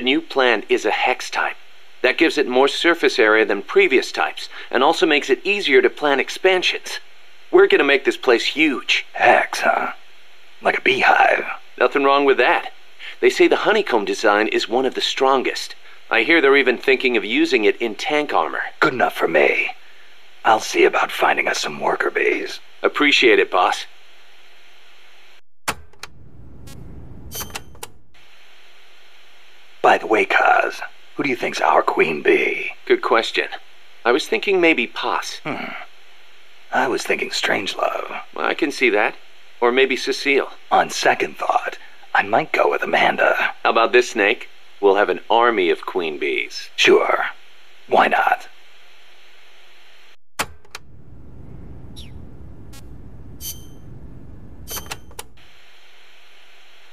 The new plant is a hex type. That gives it more surface area than previous types, and also makes it easier to plan expansions. We're gonna make this place huge. Hex, huh? Like a beehive. Nothing wrong with that. They say the honeycomb design is one of the strongest. I hear they're even thinking of using it in tank armor. Good enough for me. I'll see about finding us some worker bees. Appreciate it, boss. By the way, Kaz, who do you think's our queen bee? Good question. I was thinking maybe Poss. I was thinking Strangelove. I can see that. Or maybe Cecile. On second thought, I might go with Amanda. How about this, Snake? We'll have an army of queen bees. Sure. Why not?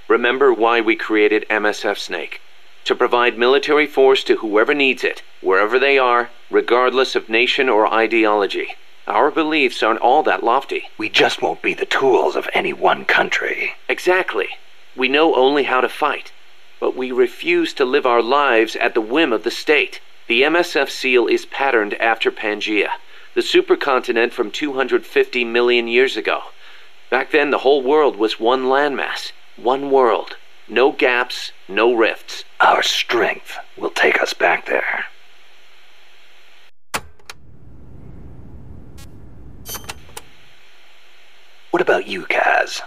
Remember why we created MSF, Snake. To provide military force to whoever needs it, wherever they are, regardless of nation or ideology. Our beliefs aren't all that lofty. We just won't be the tools of any one country. Exactly. We know only how to fight. But we refuse to live our lives at the whim of the state. The MSF seal is patterned after Pangaea, the supercontinent from 250 million years ago. Back then, the whole world was one landmass, one world. No gaps, no rifts. Our strength will take us back there. What about you, Kaz?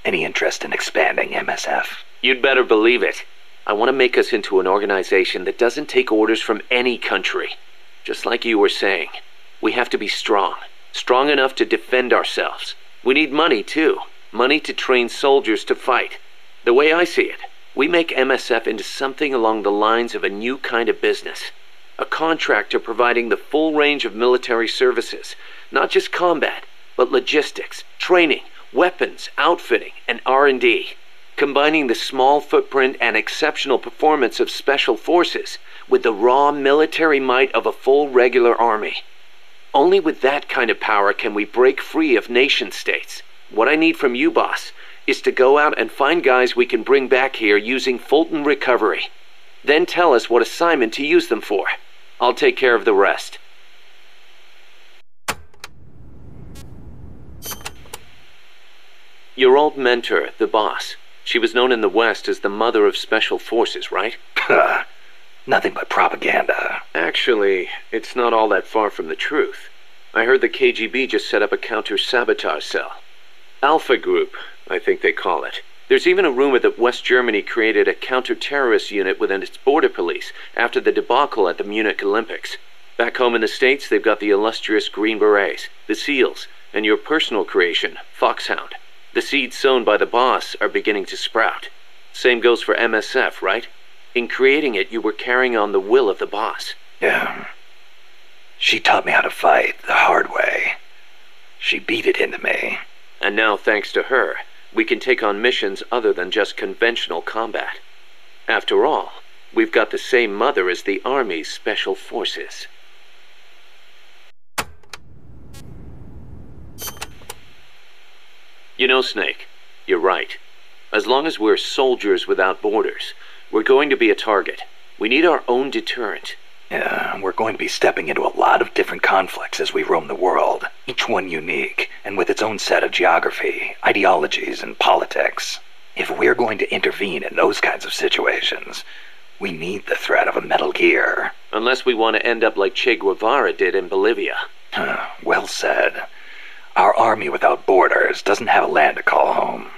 Any interest in expanding MSF? You'd better believe it. I want to make us into an organization that doesn't take orders from any country. Just like you were saying, we have to be strong. Strong enough to defend ourselves. We need money, too. Money to train soldiers to fight. The way I see it, we make MSF into something along the lines of a new kind of business. A contractor providing the full range of military services. Not just combat, but logistics, training, weapons, outfitting, and R&D. Combining the small footprint and exceptional performance of special forces with the raw military might of a full regular army. Only with that kind of power can we break free of nation-states. What I need from you, boss, is to go out and find guys we can bring back here using Fulton recovery. Then tell us what assignment to use them for. I'll take care of the rest. Your old mentor, the boss. She was known in the West as the mother of special forces, right? Nothing but propaganda. Actually, it's not all that far from the truth. I heard the KGB just set up a counter-sabotage cell. Alpha Group, I think they call it. There's even a rumor that West Germany created a counter-terrorist unit within its border police after the debacle at the Munich Olympics. Back home in the States, they've got the illustrious Green Berets, the SEALs, and your personal creation, Foxhound. The seeds sown by the boss are beginning to sprout. Same goes for MSF, right? In creating it, you were carrying on the will of the boss. Yeah. She taught me how to fight the hard way. She beat it into me. And now, thanks to her, we can take on missions other than just conventional combat. After all, we've got the same mother as the Army's Special Forces. You know, Snake, you're right. As long as we're soldiers without borders, we're going to be a target. We need our own deterrent. Yeah, we're going to be stepping into a lot of different conflicts as we roam the world, each one unique, and with its own set of geography, ideologies, and politics. If we're going to intervene in those kinds of situations, we need the threat of a Metal Gear. Unless we want to end up like Che Guevara did in Bolivia. Well said. Our army without borders doesn't have a land to call home.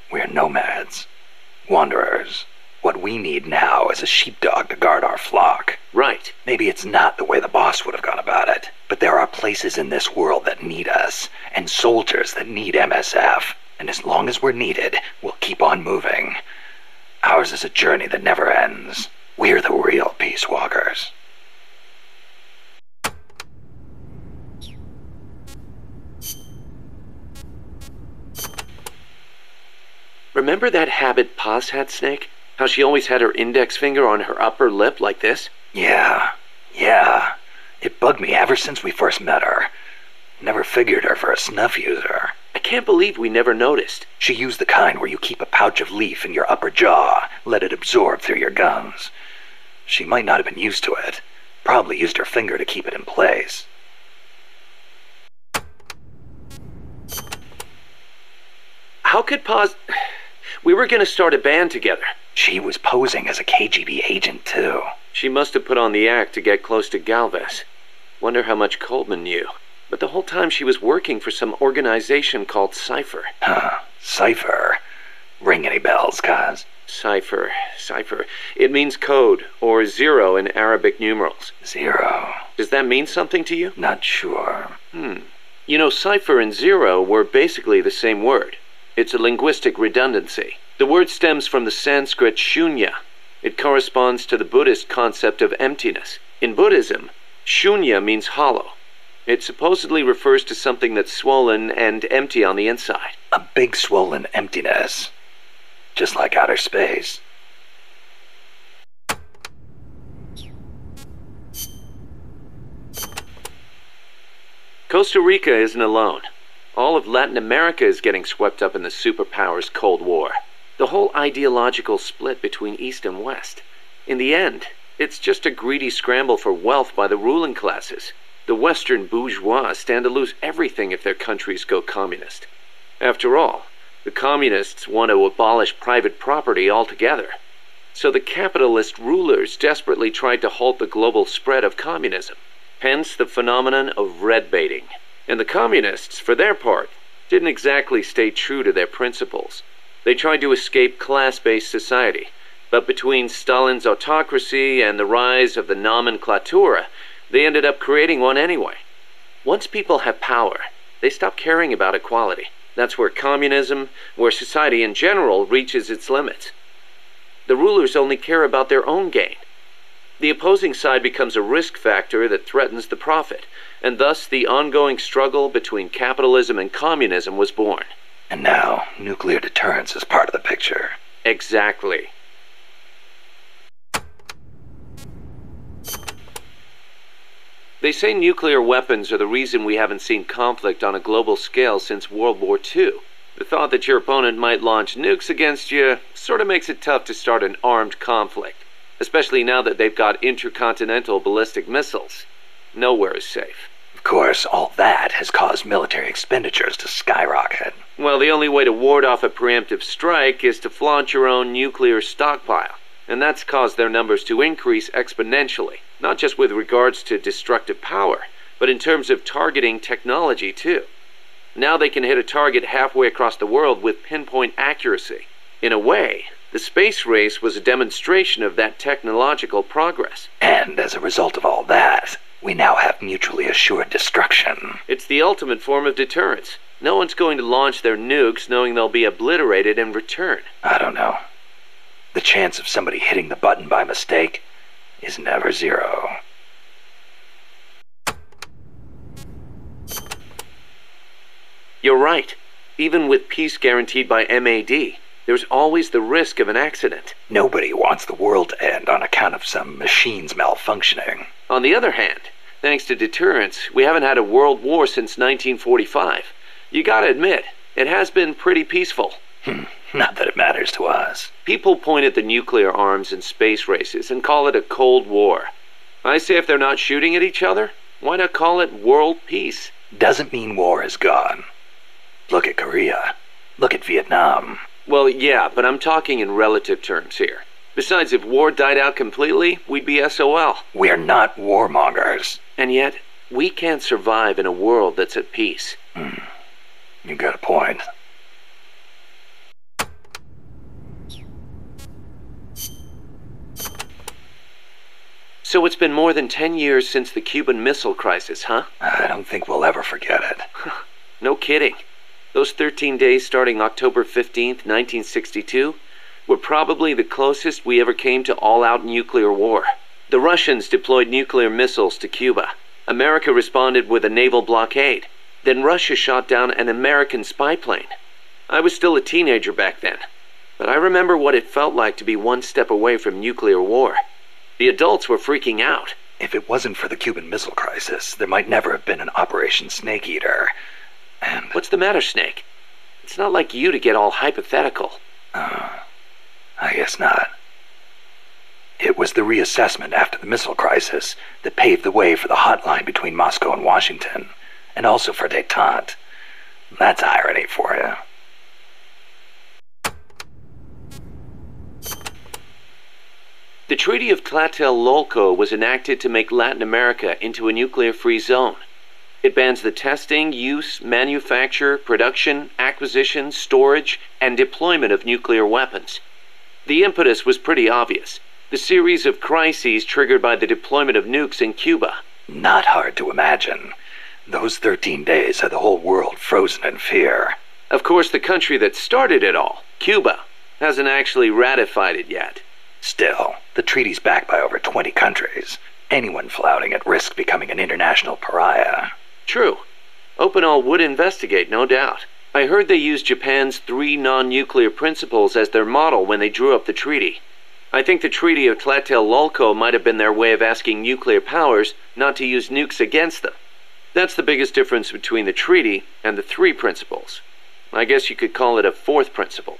We're nomads, wanderers. What we need now is a sheepdog to guard our flock. Right. Maybe it's not the way the boss would have gone about it, but there are places in this world that need us, and soldiers that need MSF. And as long as we're needed, we'll keep on moving. Ours is a journey that never ends. We're the real peace walkers. Remember that habit Poss had, Snake? How she always had her index finger on her upper lip like this? Yeah. It bugged me ever since we first met her. Never figured her for a snuff user. I can't believe we never noticed. She used the kind where you keep a pouch of leaf in your upper jaw, let it absorb through your gums. She might not have been used to it. Probably used her finger to keep it in place. How could We were gonna start a band together. She was posing as a KGB agent, too. She must have put on the act to get close to Galvez. Wonder how much Coleman knew. But the whole time she was working for some organization called Cypher. Huh. Cypher. Ring any bells, Kaz? Cypher. It means code, or zero in Arabic numerals. Zero. Does that mean something to you? Not sure. You know, cypher and zero were basically the same word. It's a linguistic redundancy. The word stems from the Sanskrit shunya. It corresponds to the Buddhist concept of emptiness. In Buddhism, shunya means hollow. It supposedly refers to something that's swollen and empty on the inside. A big swollen emptiness. Just like outer space. Costa Rica isn't alone. All of Latin America is getting swept up in the superpowers' Cold War. The whole ideological split between East and West. In the end, it's just a greedy scramble for wealth by the ruling classes. The Western bourgeois stand to lose everything if their countries go communist. After all, the communists want to abolish private property altogether. So the capitalist rulers desperately tried to halt the global spread of communism. Hence the phenomenon of red baiting. And the communists, for their part, didn't exactly stay true to their principles. They tried to escape class-based society, but between Stalin's autocracy and the rise of the nomenklatura, they ended up creating one anyway. Once people have power, they stop caring about equality. That's where communism, where society in general reaches its limits. The rulers only care about their own gain. The opposing side becomes a risk factor that threatens the profit, and thus the ongoing struggle between capitalism and communism was born. And now, nuclear deterrence is part of the picture. Exactly. They say nuclear weapons are the reason we haven't seen conflict on a global scale since World War II. The thought that your opponent might launch nukes against you sort of makes it tough to start an armed conflict, especially now that they've got intercontinental ballistic missiles. Nowhere is safe. Of course, all that has caused military expenditures to skyrocket. Well, the only way to ward off a preemptive strike is to flaunt your own nuclear stockpile, and that's caused their numbers to increase exponentially, not just with regards to destructive power, but in terms of targeting technology too. Now they can hit a target halfway across the world with pinpoint accuracy. In a way, the space race was a demonstration of that technological progress. And as a result of all that, we now have mutually assured destruction. It's the ultimate form of deterrence. No one's going to launch their nukes knowing they'll be obliterated in return. I don't know. The chance of somebody hitting the button by mistake is never zero. You're right. Even with peace guaranteed by MAD, there's always the risk of an accident. Nobody wants the world to end on account of some machines malfunctioning. On the other hand, thanks to deterrence, we haven't had a world war since 1945. You gotta admit, it has been pretty peaceful. Not that it matters to us. People point at the nuclear arms and space races and call it a Cold War. I say if they're not shooting at each other, why not call it world peace? Doesn't mean war is gone. Look at Korea. Look at Vietnam. Well, yeah, but I'm talking in relative terms here. Besides, if war died out completely, we'd be SOL. We're not warmongers. And yet, we can't survive in a world that's at peace. You got a point. So it's been more than 10 years since the Cuban Missile Crisis, huh? I don't think we'll ever forget it. No kidding. Those 13 days starting October 15th, 1962, were probably the closest we ever came to all-out nuclear war. The Russians deployed nuclear missiles to Cuba. America responded with a naval blockade. Then Russia shot down an American spy plane. I was still a teenager back then, but I remember what it felt like to be one step away from nuclear war. The adults were freaking out. If it wasn't for the Cuban Missile Crisis, there might never have been an Operation Snake Eater. And what's the matter, Snake? It's not like you to get all hypothetical. I guess not. It was the reassessment after the missile crisis that paved the way for the hotline between Moscow and Washington, and also for détente. That's irony for you. The Treaty of Tlatelolco was enacted to make Latin America into a nuclear-free zone. It bans the testing, use, manufacture, production, acquisition, storage, and deployment of nuclear weapons. The impetus was pretty obvious. The series of crises triggered by the deployment of nukes in Cuba. Not hard to imagine. Those 13 days had the whole world frozen in fear. Of course, the country that started it all, Cuba, hasn't actually ratified it yet. Still, the treaty's backed by over 20 countries. Anyone flouting it risks becoming an international pariah. True. Opinol would investigate, no doubt. I heard they used Japan's 3 non-nuclear principles as their model when they drew up the treaty. I think the Treaty of Tlatelolco might have been their way of asking nuclear powers not to use nukes against them. That's the biggest difference between the treaty and the 3 principles. I guess you could call it a 4th principle.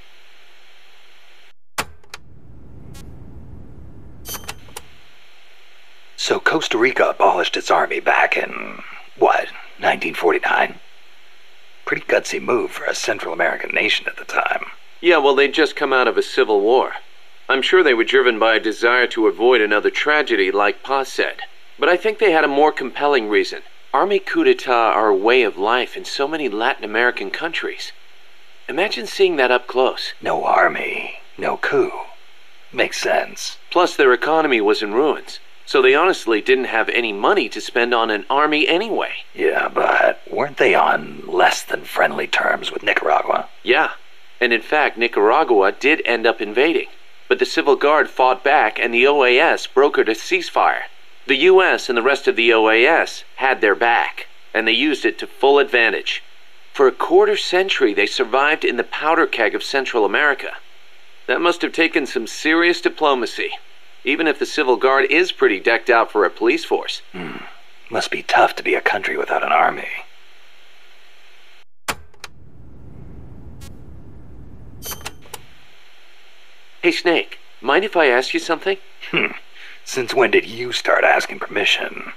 So Costa Rica abolished its army back in, 1949? Pretty gutsy move for a Central American nation at the time. Yeah, well, they'd just come out of a civil war. I'm sure they were driven by a desire to avoid another tragedy, like Pa said. But I think they had a more compelling reason. Army coup d'etat are a way of life in so many Latin American countries. Imagine seeing that up close. No army, no coup. Makes sense. Plus, their economy was in ruins, so they honestly didn't have any money to spend on an army anyway. Yeah, but weren't they on less than friendly terms with Nicaragua? Yeah, and in fact, Nicaragua did end up invading. But the Civil Guard fought back and the OAS brokered a ceasefire. The US and the rest of the OAS had their back, and they used it to full advantage. For a quarter century, they survived in the powder keg of Central America. That must have taken some serious diplomacy, even if the Civil Guard is pretty decked out for a police force. Must be tough to be a country without an army. Hey, Snake, mind if I ask you something? Since when did you start asking permission?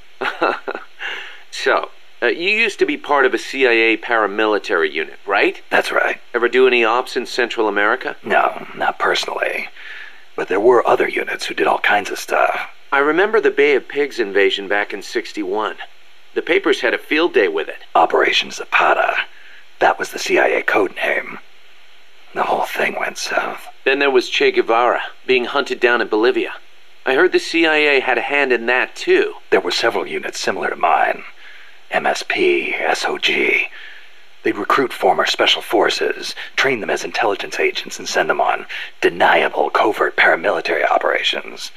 So, you used to be part of a CIA paramilitary unit, right? That's right. Ever do any ops in Central America? No, not personally. But there were other units who did all kinds of stuff. I remember the Bay of Pigs invasion back in '61. The papers had a field day with it. Operation Zapata. That was the CIA code name. The whole thing went south. Then there was Che Guevara, being hunted down in Bolivia. I heard the CIA had a hand in that, too. There were several units similar to mine. MSP, SOG. They'd recruit former special forces, train them as intelligence agents, and send them on deniable covert paramilitary operations.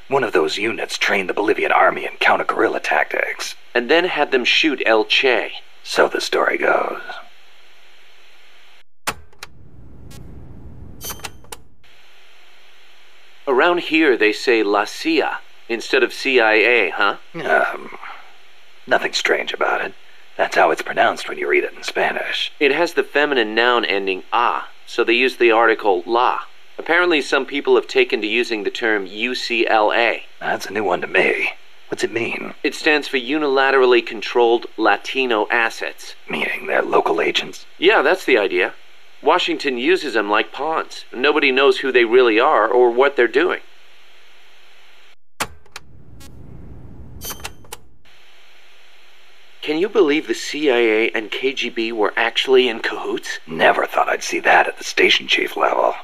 One of those units trained the Bolivian army in counter-guerrilla tactics. And then had them shoot El Che. So the story goes. Around here they say La CIA instead of CIA, huh? Nothing strange about it. That's how it's pronounced when you read it in Spanish. It has the feminine noun ending a, so they use the article la. Apparently some people have taken to using the term UCLA. That's a new one to me. What's it mean? It stands for Unilaterally Controlled Latino Assets. Meaning they're local agents? Yeah, that's the idea. Washington uses them like pawns. Nobody knows who they really are or what they're doing. Can you believe the CIA and KGB were actually in cahoots? Never thought I'd see that at the station chief level.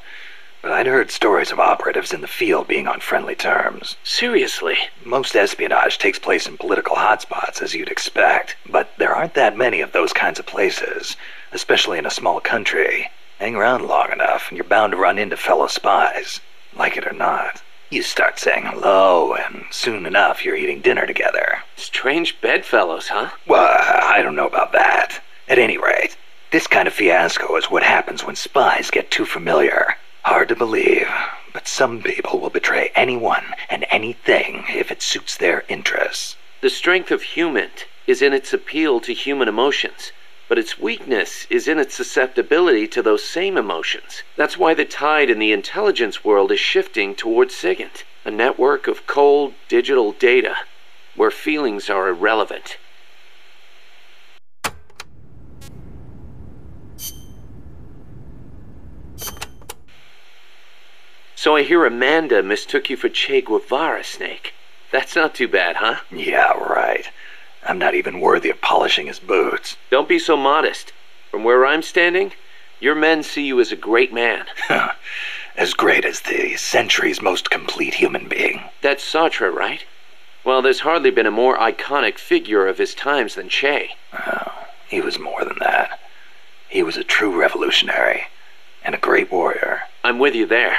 But I'd heard stories of operatives in the field being on friendly terms. Seriously? Most espionage takes place in political hotspots, as you'd expect. But there aren't that many of those kinds of places, especially in a small country. Hang around long enough, and you're bound to run into fellow spies. Like it or not. You start saying hello, and soon enough you're eating dinner together. Strange bedfellows, huh? Well, I don't know about that. At any rate, this kind of fiasco is what happens when spies get too familiar. Hard to believe, but some people will betray anyone and anything if it suits their interests. The strength of human is in its appeal to human emotions. but its weakness is in its susceptibility to those same emotions. That's why the tide in the intelligence world is shifting towards SIGINT, a network of cold, digital data, where feelings are irrelevant. So I hear Amanda mistook you for Che Guevara, Snake. That's not too bad, huh? Yeah, right. I'm not even worthy of polishing his boots. Don't be so modest. From where I'm standing, your men see you as a great man. As great as the century's most complete human being. That's Sartre, right? Well, there's hardly been a more iconic figure of his times than Che. Oh, he was more than that. He was a true revolutionary and a great warrior. I'm with you there.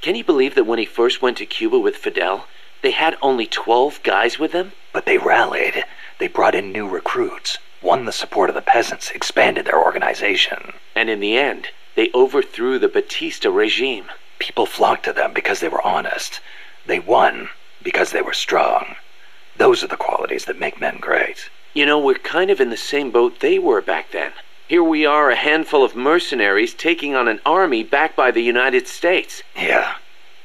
Can you believe that when he first went to Cuba with Fidel, they had only 12 guys with them? But they rallied. They brought in new recruits, won the support of the peasants, expanded their organization. And in the end, they overthrew the Batista regime. People flocked to them because they were honest. They won because they were strong. Those are the qualities that make men great. You know, we're kind of in the same boat they were back then. Here we are, a handful of mercenaries taking on an army backed by the United States. Yeah,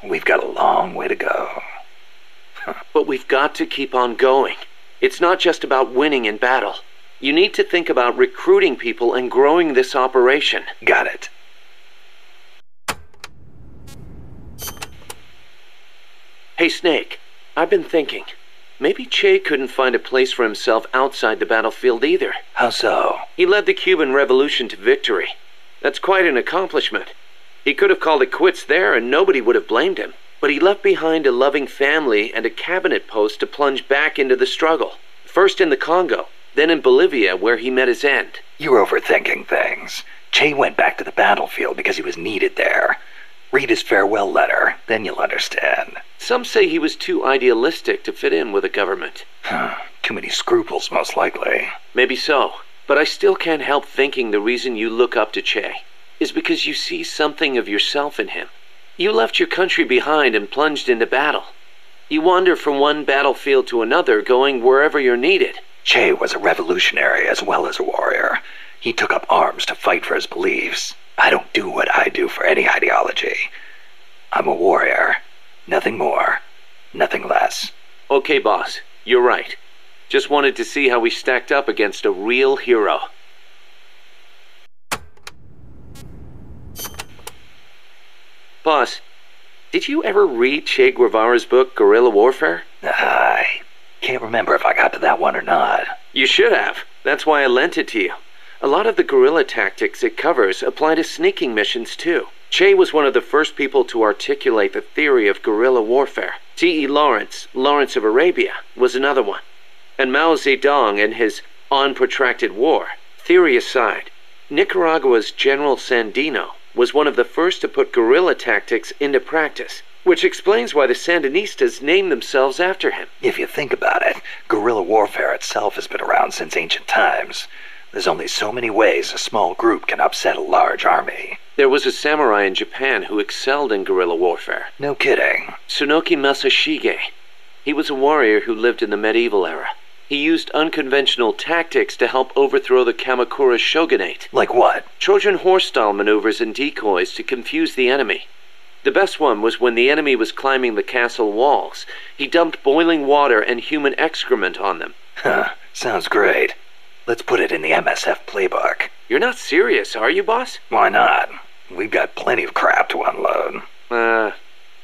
we've got a long way to go. But we've got to keep on going. It's not just about winning in battle. You need to think about recruiting people and growing this operation. Got it. Hey, Snake, I've been thinking. Maybe Che couldn't find a place for himself outside the battlefield either. How so? He led the Cuban Revolution to victory. That's quite an accomplishment. He could have called it quits there and nobody would have blamed him. But he left behind a loving family and a cabinet post to plunge back into the struggle. First in the Congo, then in Bolivia where he met his end. You're overthinking things. Che went back to the battlefield because he was needed there. Read his farewell letter, then you'll understand. Some say he was too idealistic to fit in with the government. Too many scruples, most likely. Maybe so, but I still can't help thinking the reason you look up to Che is because you see something of yourself in him. You left your country behind and plunged into battle. You wander from one battlefield to another, going wherever you're needed. Che was a revolutionary as well as a warrior. He took up arms to fight for his beliefs. I don't do what I do for any ideology. I'm a warrior. Nothing more. Nothing less. Okay, boss. You're right. Just wanted to see how we stacked up against a real hero. Boss, did you ever read Che Guevara's book, Guerrilla Warfare? I can't remember if I got to that one or not. You should have. That's why I lent it to you. A lot of the guerrilla tactics it covers apply to sneaking missions too. Che was one of the first people to articulate the theory of guerrilla warfare. T.E. Lawrence of Arabia, was another one. And Mao Zedong and his On Protracted War. Theory aside, Nicaragua's General Sandino was one of the first to put guerrilla tactics into practice, which explains why the Sandinistas named themselves after him. If you think about it, guerrilla warfare itself has been around since ancient times. There's only so many ways a small group can upset a large army. There was a samurai in Japan who excelled in guerrilla warfare. No kidding. Tsunoki Masashige. He was a warrior who lived in the medieval era. He used unconventional tactics to help overthrow the Kamakura shogunate. Like what? Trojan horse-style maneuvers and decoys to confuse the enemy. The best one was when the enemy was climbing the castle walls. He dumped boiling water and human excrement on them. Sounds great. Let's put it in the MSF playbook. You're not serious, are you, boss? Why not? We've got plenty of crap to unload.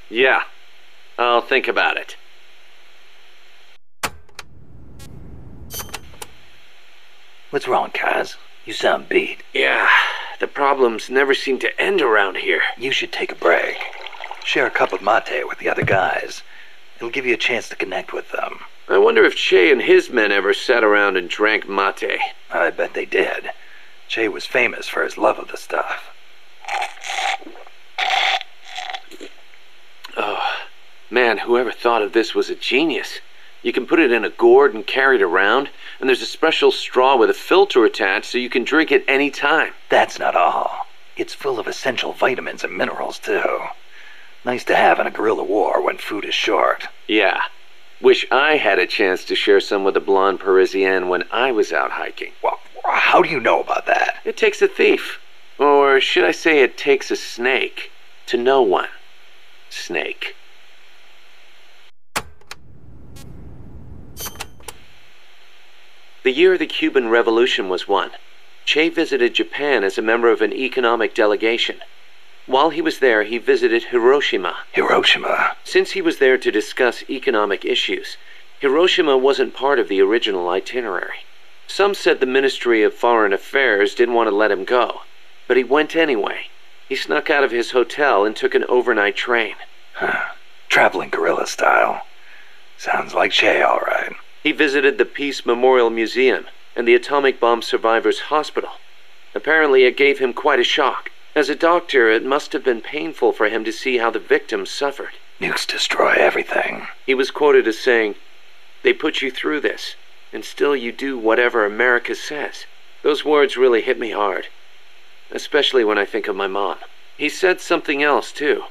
Yeah. I'll think about it. What's wrong, Kaz? You sound beat. Yeah, the problems never seem to end around here. You should take a break. Share a cup of mate with the other guys. It'll give you a chance to connect with them. I wonder if Che and his men ever sat around and drank mate. I bet they did. Che was famous for his love of the stuff. Oh, man, whoever thought of this was a genius. You can put it in a gourd and carry it around, and there's a special straw with a filter attached so you can drink it any time. That's not all. It's full of essential vitamins and minerals, too. Nice to have in a guerrilla war when food is short. Yeah. Wish I had a chance to share some with the blonde Parisienne when I was out hiking. Well, How do you know about that? It takes a thief. Or should I say it takes a snake to know one. Snake. The year the Cuban Revolution was won, Che visited Japan as a member of an economic delegation. While he was there, he visited Hiroshima. Hiroshima? Since he was there to discuss economic issues, Hiroshima wasn't part of the original itinerary. Some said the Ministry of Foreign Affairs didn't want to let him go, but he went anyway. He snuck out of his hotel and took an overnight train. Traveling guerrilla style. Sounds like Che, all right. He visited the Peace Memorial Museum and the Atomic Bomb Survivors Hospital. Apparently it gave him quite a shock. As a doctor, it must have been painful for him to see how the victims suffered. Nukes destroy everything. He was quoted as saying, "They put you through this, and still you do whatever America says." Those words really hit me hard, especially when I think of my mom. He said something else, too.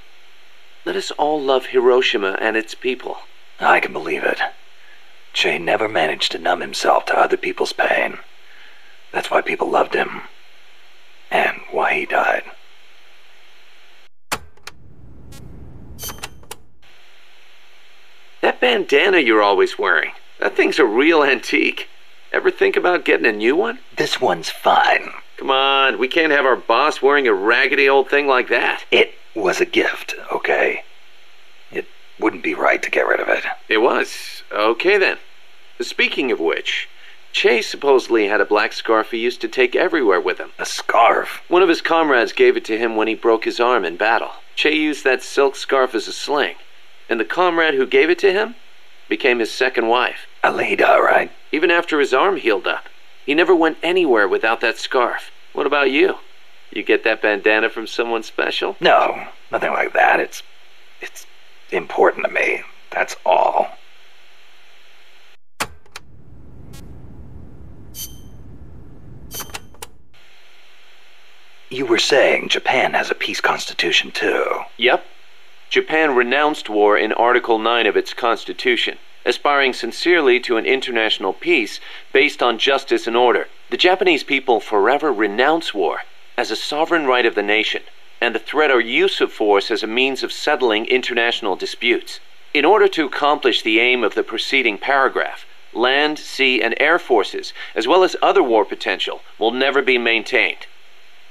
Let us all love Hiroshima and its people. I can believe it. Che never managed to numb himself to other people's pain. That's why people loved him. And why he died. That bandana you're always wearing, that thing's a real antique. Ever think about getting a new one? This one's fine. Come on, we can't have our boss wearing a raggedy old thing like that. It was a gift, okay? It wouldn't be right to get rid of it. It was. Okay then. Speaking of which, Che supposedly had a black scarf he used to take everywhere with him. A scarf? One of his comrades gave it to him when he broke his arm in battle. Che used that silk scarf as a sling, and the comrade who gave it to him became his second wife. Alida, right? Even after his arm healed up, he never went anywhere without that scarf. What about you? You get that bandana from someone special? No, nothing like that. It's important to me. That's all. You were saying Japan has a peace constitution too. Yep. Japan renounced war in Article 9 of its constitution, aspiring sincerely to an international peace based on justice and order. The Japanese people forever renounce war as a sovereign right of the nation, and the threat or use of force as a means of settling international disputes. In order to accomplish the aim of the preceding paragraph, land, sea, and air forces, as well as other war potential, will never be maintained.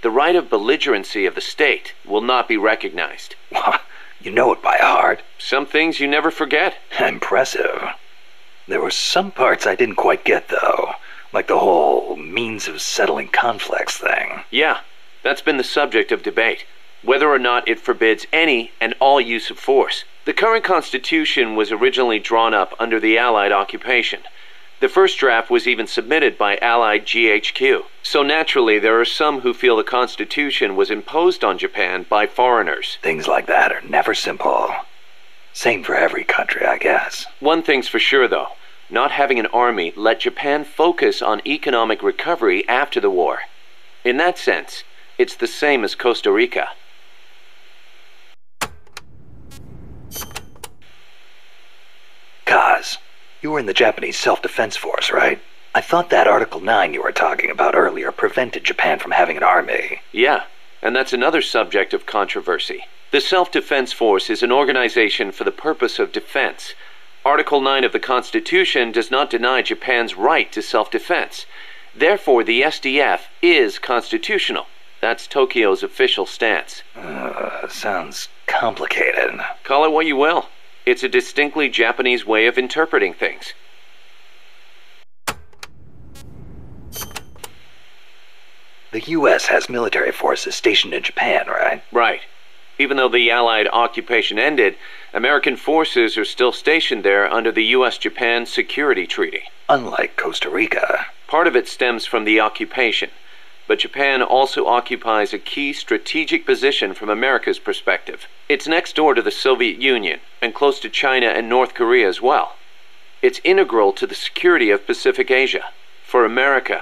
The right of belligerency of the state will not be recognized. You know it by heart. Some things you never forget. Impressive. There were some parts I didn't quite get, though. Like the whole means of settling conflicts thing. Yeah, that's been the subject of debate. Whether or not it forbids any and all use of force. The current Constitution was originally drawn up under the Allied occupation. The first draft was even submitted by Allied GHQ. So naturally, there are some who feel the Constitution was imposed on Japan by foreigners. Things like that are never simple. Same for every country, I guess. One thing's for sure, though. Not having an army let Japan focus on economic recovery after the war. In that sense, it's the same as Costa Rica. Kaz, you were in the Japanese Self-Defense Force, right? I thought that Article 9 you were talking about earlier prevented Japan from having an army. Yeah, and that's another subject of controversy. The Self-Defense Force is an organization for the purpose of defense. Article 9 of the Constitution does not deny Japan's right to self-defense. Therefore, the SDF is constitutional. That's Tokyo's official stance. Sounds complicated. Call it what you will. It's a distinctly Japanese way of interpreting things. The U.S. has military forces stationed in Japan, right? Right. Even though the Allied occupation ended, American forces are still stationed there under the U.S.-Japan Security Treaty. Unlike Costa Rica. Part of it stems from the occupation, but Japan also occupies a key strategic position from America's perspective. It's next door to the Soviet Union, and close to China and North Korea as well. It's integral to the security of Pacific Asia. For America,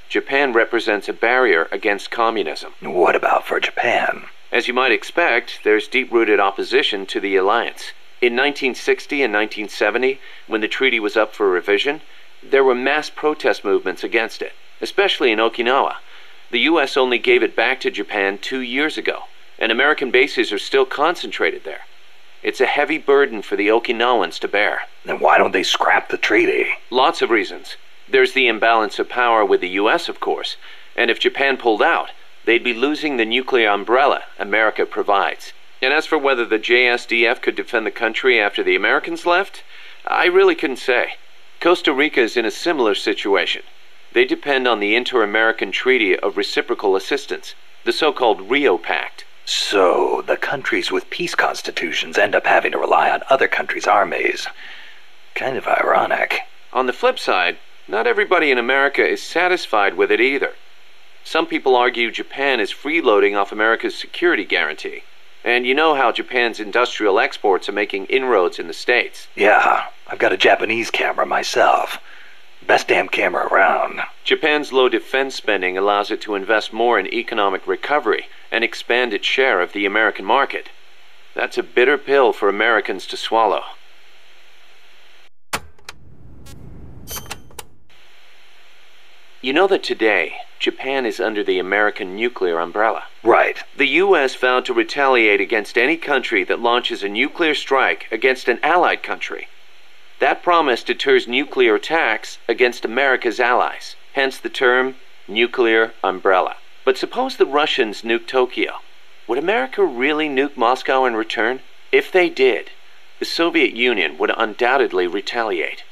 Japan represents a barrier against communism. What about for Japan? As you might expect, there's deep-rooted opposition to the alliance. In 1960 and 1970, when the treaty was up for revision, there were mass protest movements against it. especially in Okinawa. The U.S. only gave it back to Japan 2 years ago, and American bases are still concentrated there. It's a heavy burden for the Okinawans to bear. Then why don't they scrap the treaty? Lots of reasons. There's the imbalance of power with the U.S., of course, and if Japan pulled out, they'd be losing the nuclear umbrella America provides. And as for whether the JSDF could defend the country after the Americans left, I really couldn't say. Costa Rica is in a similar situation. They depend on the Inter-American Treaty of Reciprocal Assistance, the so-called Rio Pact. So, the countries with peace constitutions end up having to rely on other countries' armies. Kind of ironic. On the flip side, not everybody in America is satisfied with it either. Some people argue Japan is freeloading off America's security guarantee. And you know how Japan's industrial exports are making inroads in the States. Yeah, I've got a Japanese camera myself. Best damn camera around. Japan's low defense spending allows it to invest more in economic recovery and expand its share of the American market. That's a bitter pill for Americans to swallow. You know that today, Japan is under the American nuclear umbrella. Right. The U.S. vowed to retaliate against any country that launches a nuclear strike against an allied country. That promise deters nuclear attacks against America's allies, hence the term nuclear umbrella. But suppose the Russians nuke Tokyo. Would America really nuke Moscow in return? If they did, the Soviet Union would undoubtedly retaliate.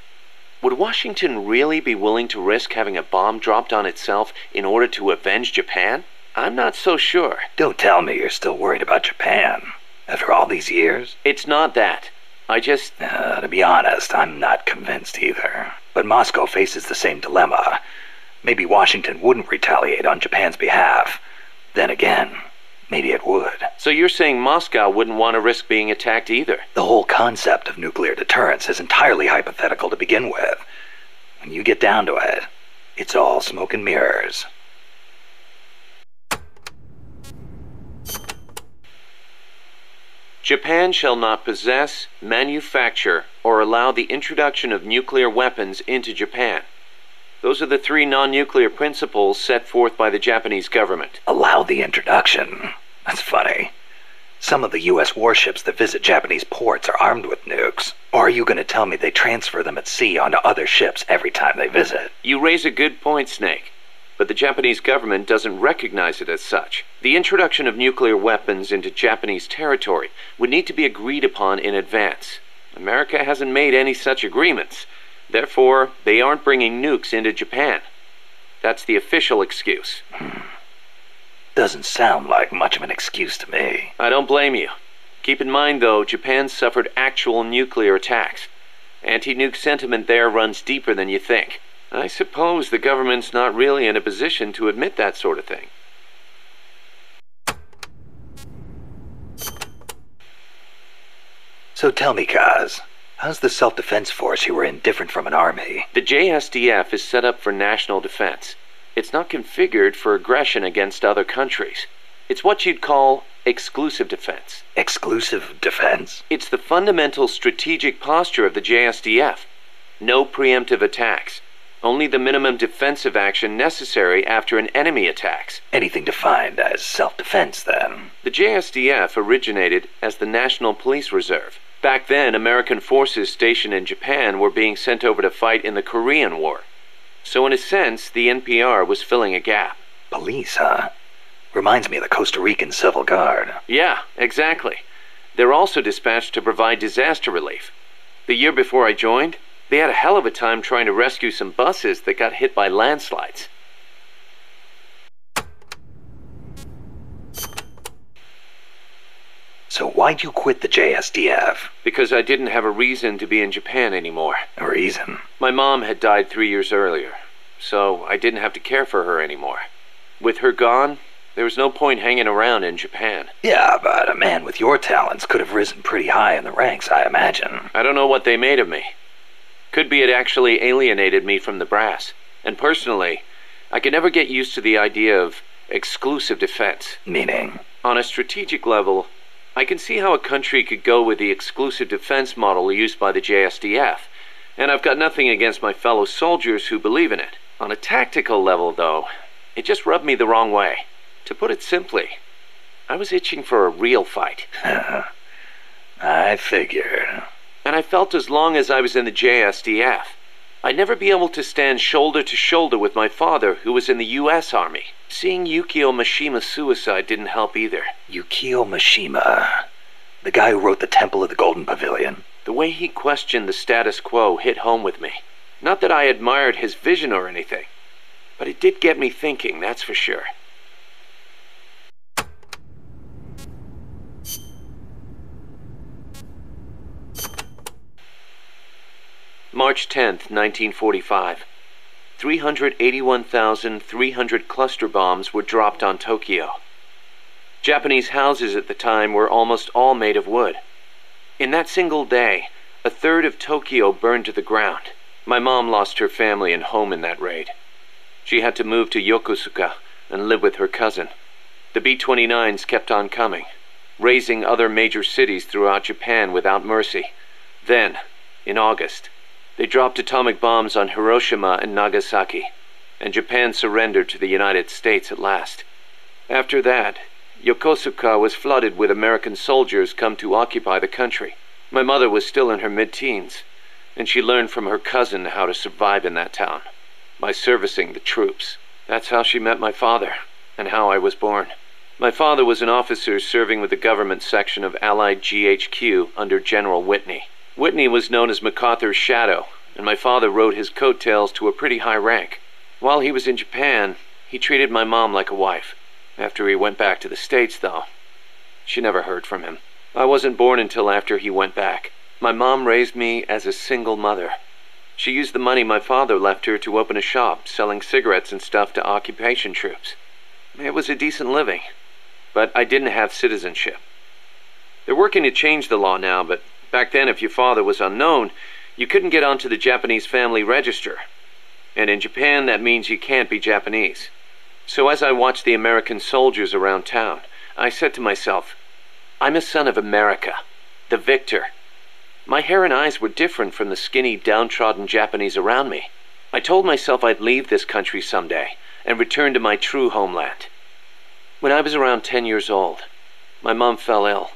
Would Washington really be willing to risk having a bomb dropped on itself in order to avenge Japan? I'm not so sure. Don't tell me you're still worried about Japan. After all these years? It's not that. To be honest, I'm not convinced either. But Moscow faces the same dilemma. Maybe Washington wouldn't retaliate on Japan's behalf. Then again, maybe it would. So you're saying Moscow wouldn't want to risk being attacked either? The whole concept of nuclear deterrence is entirely hypothetical to begin with. When you get down to it, it's all smoke and mirrors. Japan shall not possess, manufacture, or allow the introduction of nuclear weapons into Japan. Those are the 3 non-nuclear principles set forth by the Japanese government. Allow the introduction? That's funny. Some of the U.S. warships that visit Japanese ports are armed with nukes. Or are you going to tell me they transfer them at sea onto other ships every time they visit? You raise a good point, Snake. But the Japanese government doesn't recognize it as such. The introduction of nuclear weapons into Japanese territory would need to be agreed upon in advance. America hasn't made any such agreements. Therefore, they aren't bringing nukes into Japan. That's the official excuse. Doesn't sound like much of an excuse to me. I don't blame you. Keep in mind, though, Japan suffered actual nuclear attacks. Anti-nuke sentiment there runs deeper than you think. I suppose the government's not really in a position to admit that sort of thing. So tell me, Kaz, how's the self-defense force you were in different from an army? The JSDF is set up for national defense. It's not configured for aggression against other countries. It's what you'd call exclusive defense. Exclusive defense? It's the fundamental strategic posture of the JSDF. No preemptive attacks. Only the minimum defensive action necessary after an enemy attacks. Anything defined as self-defense, then? The JSDF originated as the National Police Reserve. Back then, American forces stationed in Japan were being sent over to fight in the Korean War. So in a sense, the NPR was filling a gap. Police, huh? Reminds me of the Costa Rican Civil Guard. Yeah, exactly. They're also dispatched to provide disaster relief. The year before I joined, they had a hell of a time trying to rescue some buses that got hit by landslides. So why'd you quit the JSDF? Because I didn't have a reason to be in Japan anymore. A reason? My mom had died 3 years earlier, so I didn't have to care for her anymore. With her gone, there was no point hanging around in Japan. Yeah, but a man with your talents could have risen pretty high in the ranks, I imagine. I don't know what they made of me. Could be it actually alienated me from the brass. And personally, I could never get used to the idea of exclusive defense. Meaning? On a strategic level, I can see how a country could go with the exclusive defense model used by the JSDF, and I've got nothing against my fellow soldiers who believe in it. On a tactical level, though, it just rubbed me the wrong way. To put it simply, I was itching for a real fight. I figured. And I felt as long as I was in the JSDF, I'd never be able to stand shoulder to shoulder with my father, who was in the U.S. Army. Seeing Yukio Mishima's suicide didn't help either. Yukio Mishima, the guy who wrote The Temple of the Golden Pavilion. The way he questioned the status quo hit home with me. Not that I admired his vision or anything, but it did get me thinking, that's for sure. March 10th, 1945. 381,300 cluster bombs were dropped on Tokyo. Japanese houses at the time were almost all made of wood. In that single day, a third of Tokyo burned to the ground. My mom lost her family and home in that raid. She had to move to Yokosuka and live with her cousin. The B-29s kept on coming, razing other major cities throughout Japan without mercy. Then, in August, they dropped atomic bombs on Hiroshima and Nagasaki, and Japan surrendered to the United States at last. After that, Yokosuka was flooded with American soldiers come to occupy the country. My mother was still in her mid-teens, and she learned from her cousin how to survive in that town, by servicing the troops. That's how she met my father, and how I was born. My father was an officer serving with the government section of Allied GHQ under General Whitney. Whitney was known as MacArthur's shadow, and my father rode his coattails to a pretty high rank. While he was in Japan, he treated my mom like a wife. After he went back to the States, though, she never heard from him. I wasn't born until after he went back. My mom raised me as a single mother. She used the money my father left her to open a shop selling cigarettes and stuff to occupation troops. It was a decent living, but I didn't have citizenship. They're working to change the law now, but back then, if your father was unknown, you couldn't get onto the Japanese family register. And in Japan, that means you can't be Japanese. So as I watched the American soldiers around town, I said to myself, I'm a son of America, the victor. My hair and eyes were different from the skinny, downtrodden Japanese around me. I told myself I'd leave this country someday and return to my true homeland. When I was around 10 years old, my mom fell ill,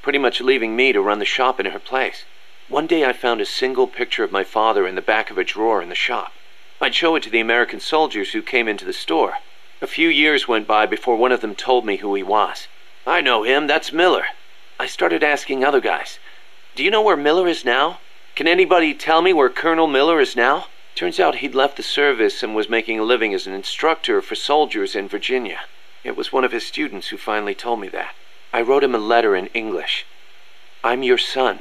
pretty much leaving me to run the shop in her place. One day I found a single picture of my father in the back of a drawer in the shop. I'd show it to the American soldiers who came into the store. A few years went by before one of them told me who he was. I know him, that's Miller. I started asking other guys, do you know where Miller is now? Can anybody tell me where Colonel Miller is now? Turns out he'd left the service and was making a living as an instructor for soldiers in Virginia. It was one of his students who finally told me that. I wrote him a letter in English. I'm your son.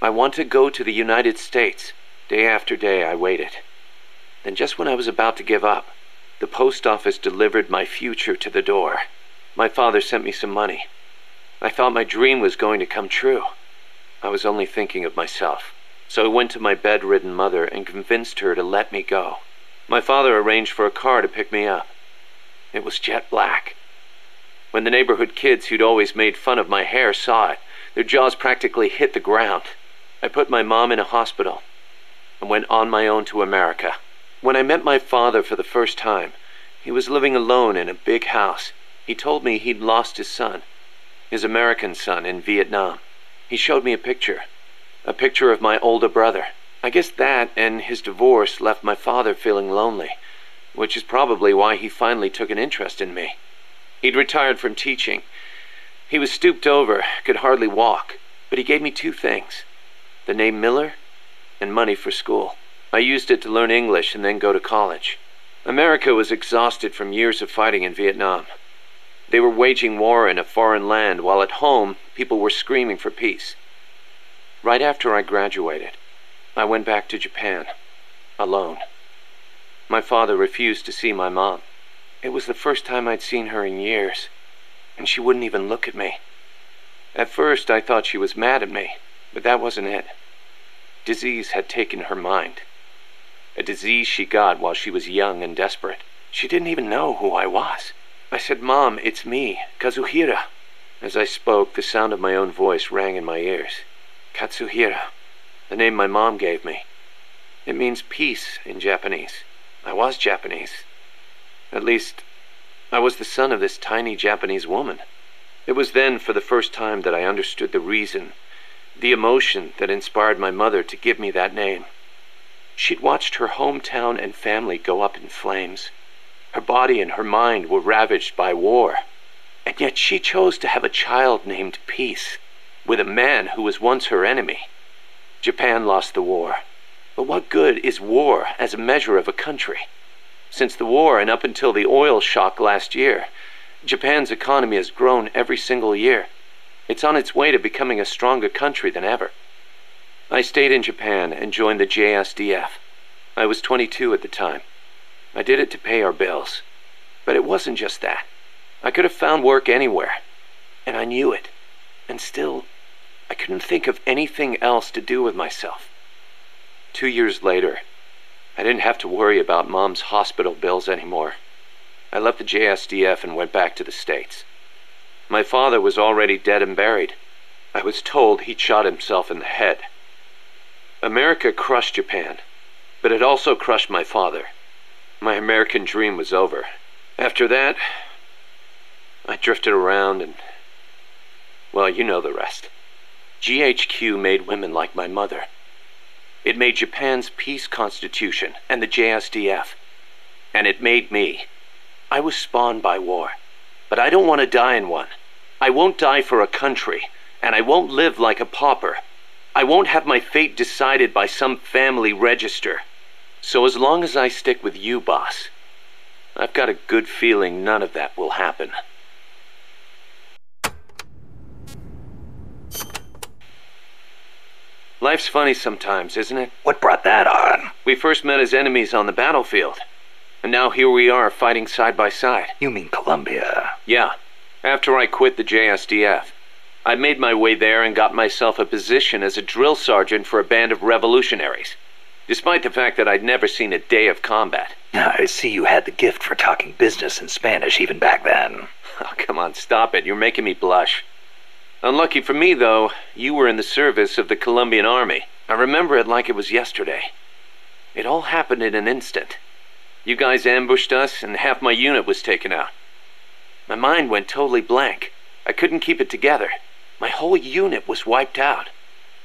I want to go to the United States. Day after day I waited. Then just when I was about to give up, the post office delivered my future to the door. My father sent me some money. I thought my dream was going to come true. I was only thinking of myself. So I went to my bedridden mother and convinced her to let me go. My father arranged for a car to pick me up. It was jet black. When the neighborhood kids who'd always made fun of my hair saw it, their jaws practically hit the ground. I put my mom in a hospital and went on my own to America. When I met my father for the first time, he was living alone in a big house. He told me he'd lost his son, his American son, in Vietnam. He showed me a picture of my older brother. I guess that and his divorce left my father feeling lonely, which is probably why he finally took an interest in me. He'd retired from teaching. He was stooped over, could hardly walk, but he gave me two things: the name Miller and money for school. I used it to learn English and then go to college. America was exhausted from years of fighting in Vietnam. They were waging war in a foreign land, while at home, people were screaming for peace. Right after I graduated, I went back to Japan, alone. My father refused to see my mom. It was the first time I'd seen her in years, and she wouldn't even look at me. At first, I thought she was mad at me, but that wasn't it. Disease had taken her mind. A disease she got while she was young and desperate. She didn't even know who I was. I said, "Mom, it's me, Kazuhira." As I spoke, the sound of my own voice rang in my ears. Katsuhira, the name my mom gave me. It means peace in Japanese. I was Japanese. At least, I was the son of this tiny Japanese woman. It was then, for the first time, that I understood the reason, the emotion that inspired my mother to give me that name. She'd watched her hometown and family go up in flames. Her body and her mind were ravaged by war. And yet she chose to have a child named Peace, with a man who was once her enemy. Japan lost the war. But what good is war as a measure of a country? Since the war and up until the oil shock last year, Japan's economy has grown every single year. It's on its way to becoming a stronger country than ever. I stayed in Japan and joined the JSDF. I was 22 at the time. I did it to pay our bills. But it wasn't just that. I could have found work anywhere. And I knew it. And still, I couldn't think of anything else to do with myself. 2 years later, I didn't have to worry about Mom's hospital bills anymore. I left the JSDF and went back to the States. My father was already dead and buried. I was told he'd shot himself in the head. America crushed Japan, but it also crushed my father. My American dream was over. After that, I drifted around and, well, you know the rest. GHQ made women like my mother. It made Japan's peace constitution and the JSDF. And it made me. I was spawned by war, but I don't want to die in one. I won't die for a country, and I won't live like a pauper. I won't have my fate decided by some family register. So as long as I stick with you, boss, I've got a good feeling none of that will happen. Life's funny sometimes, isn't it? What brought that on? We first met as enemies on the battlefield. And now here we are fighting side by side. You mean Colombia? Yeah. After I quit the JSDF, I made my way there and got myself a position as a drill sergeant for a band of revolutionaries, despite the fact that I'd never seen a day of combat. I see you had the gift for talking business in Spanish even back then. Oh, come on, stop it. You're making me blush. Unlucky for me, though, you were in the service of the Colombian army. I remember it like it was yesterday. It all happened in an instant. You guys ambushed us, and half my unit was taken out. My mind went totally blank. I couldn't keep it together. My whole unit was wiped out,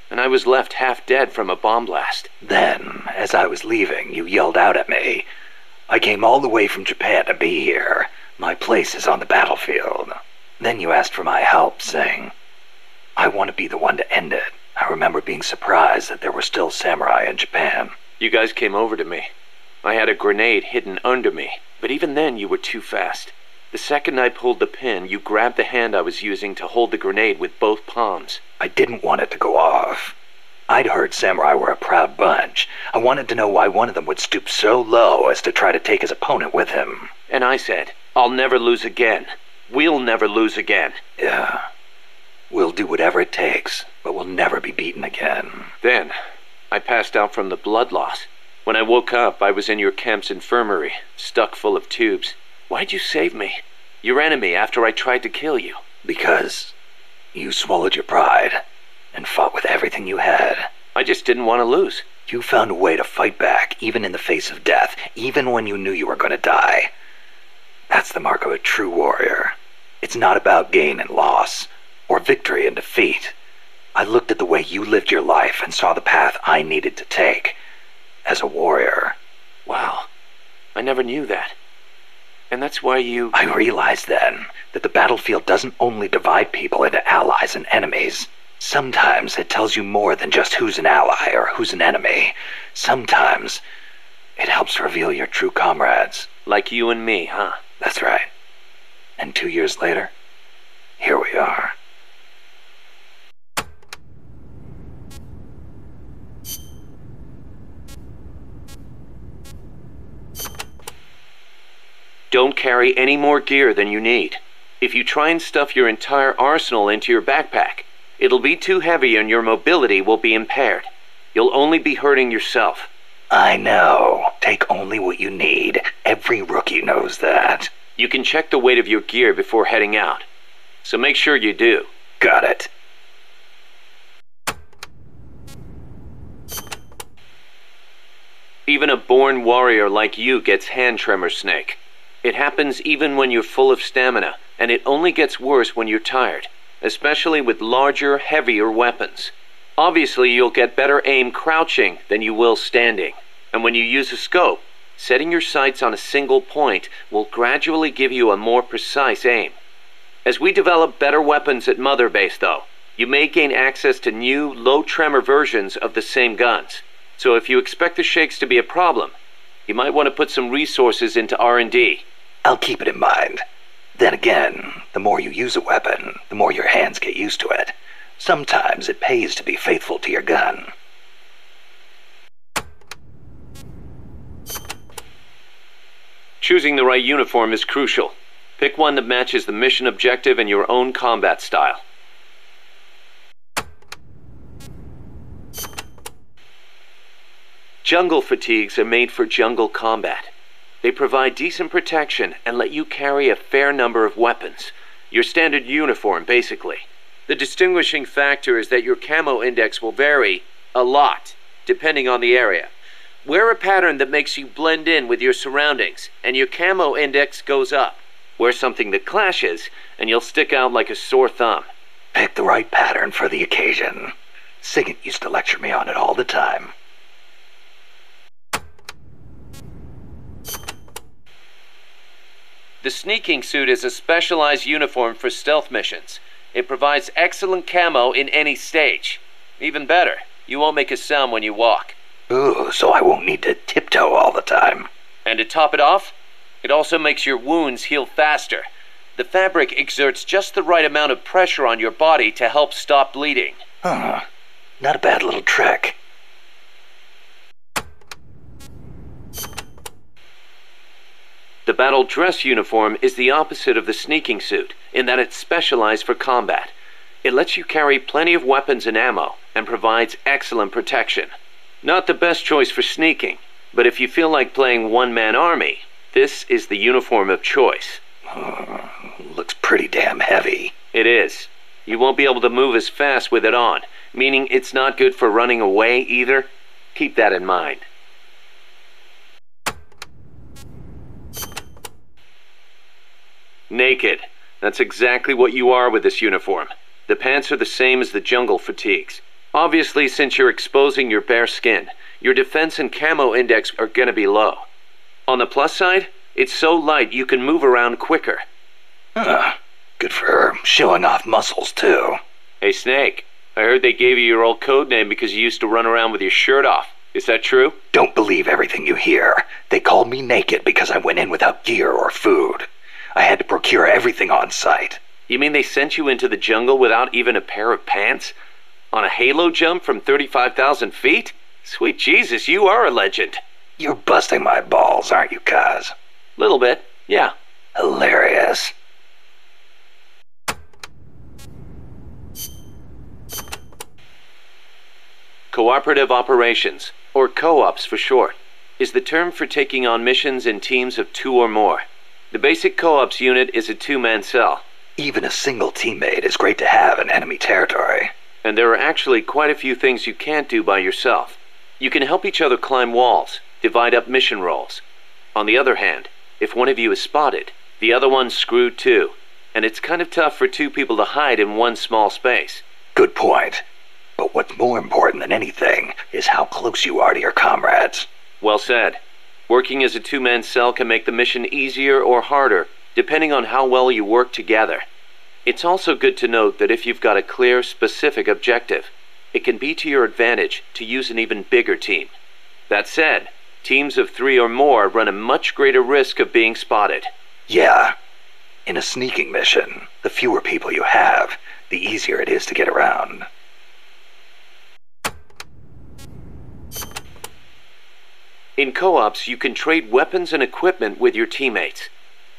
and I was left half dead from a bomb blast. Then, as I was leaving, you yelled out at me. I came all the way from Japan to be here. My place is on the battlefield. Then you asked for my help, saying, I want to be the one to end it. I remember being surprised that there were still samurai in Japan. You guys came over to me. I had a grenade hidden under me, but even then you were too fast. The second I pulled the pin, you grabbed the hand I was using to hold the grenade with both palms. I didn't want it to go off. I'd heard samurai were a proud bunch. I wanted to know why one of them would stoop so low as to try to take his opponent with him. And I said, I'll never lose again. We'll never lose again. Yeah. We'll do whatever it takes, but we'll never be beaten again. Then, I passed out from the blood loss. When I woke up, I was in your camp's infirmary, stuck full of tubes. Why'd you save me? Your enemy after I tried to kill you. Because you swallowed your pride and fought with everything you had. I just didn't want to lose. You found a way to fight back, even in the face of death, even when you knew you were going to die. That's the mark of a true warrior. It's not about gain and loss, or victory and defeat. I looked at the way you lived your life and saw the path I needed to take as a warrior. Wow, I never knew that. And that's why you... I realized then that the battlefield doesn't only divide people into allies and enemies. Sometimes it tells you more than just who's an ally or who's an enemy. Sometimes it helps reveal your true comrades. Like you and me, huh? That's right. And 2 years later, here we are. Don't carry any more gear than you need. If you try and stuff your entire arsenal into your backpack, it'll be too heavy and your mobility will be impaired. You'll only be hurting yourself. I know. Take only what you need. Every rookie knows that. You can check the weight of your gear before heading out. So make sure you do. Got it. Even a born warrior like you gets hand tremor, Snake. It happens even when you're full of stamina, and it only gets worse when you're tired, especially with larger, heavier weapons. Obviously, you'll get better aim crouching than you will standing, and when you use a scope, setting your sights on a single point will gradually give you a more precise aim. As we develop better weapons at Mother Base, though, you may gain access to new, low-tremor versions of the same guns. So if you expect the shakes to be a problem, you might want to put some resources into R&D. I'll keep it in mind. Then again, the more you use a weapon, the more your hands get used to it. Sometimes it pays to be faithful to your gun. Choosing the right uniform is crucial. Pick one that matches the mission objective and your own combat style. Jungle fatigues are made for jungle combat. They provide decent protection and let you carry a fair number of weapons. Your standard uniform, basically. The distinguishing factor is that your camo index will vary a lot, depending on the area. Wear a pattern that makes you blend in with your surroundings, and your camo index goes up. Wear something that clashes, and you'll stick out like a sore thumb. Pick the right pattern for the occasion. Sigint used to lecture me on it all the time. The sneaking suit is a specialized uniform for stealth missions. It provides excellent camo in any stage. Even better, you won't make a sound when you walk. Ooh, so I won't need to tiptoe all the time. And to top it off, it also makes your wounds heal faster. The fabric exerts just the right amount of pressure on your body to help stop bleeding. Huh. Not a bad little trick. The battle dress uniform is the opposite of the sneaking suit, in that it's specialized for combat. It lets you carry plenty of weapons and ammo, and provides excellent protection. Not the best choice for sneaking, but if you feel like playing one-man army, this is the uniform of choice. Looks pretty damn heavy. It is. You won't be able to move as fast with it on, meaning it's not good for running away either. Keep that in mind. Naked. That's exactly what you are with this uniform. The pants are the same as the jungle fatigues. Obviously, since you're exposing your bare skin, your defense and camo index are gonna be low. On the plus side, it's so light you can move around quicker. Good for showing off muscles, too. Hey, Snake, I heard they gave you your old code name because you used to run around with your shirt off. Is that true? Don't believe everything you hear. They called me naked because I went in without gear or food. I had to procure everything on site. You mean they sent you into the jungle without even a pair of pants? On a halo jump from 35,000 feet? Sweet Jesus, you are a legend. You're busting my balls, aren't you, Kaz? Little bit, yeah. Hilarious. Cooperative operations, or co-ops for short, is the term for taking on missions in teams of 2 or more. The basic co-ops unit is a 2-man cell. Even a single teammate is great to have in enemy territory. And there are actually quite a few things you can't do by yourself. You can help each other climb walls, divide up mission roles. On the other hand, if one of you is spotted, the other one's screwed too. And it's kind of tough for 2 people to hide in one small space. Good point. But what's more important than anything is how close you are to your comrades. Well said. Working as a 2-man cell can make the mission easier or harder, depending on how well you work together. It's also good to note that if you've got a clear, specific objective, it can be to your advantage to use an even bigger team. That said, teams of 3 or more run a much greater risk of being spotted. Yeah. In a sneaking mission, the fewer people you have, the easier it is to get around. In co-ops, you can trade weapons and equipment with your teammates.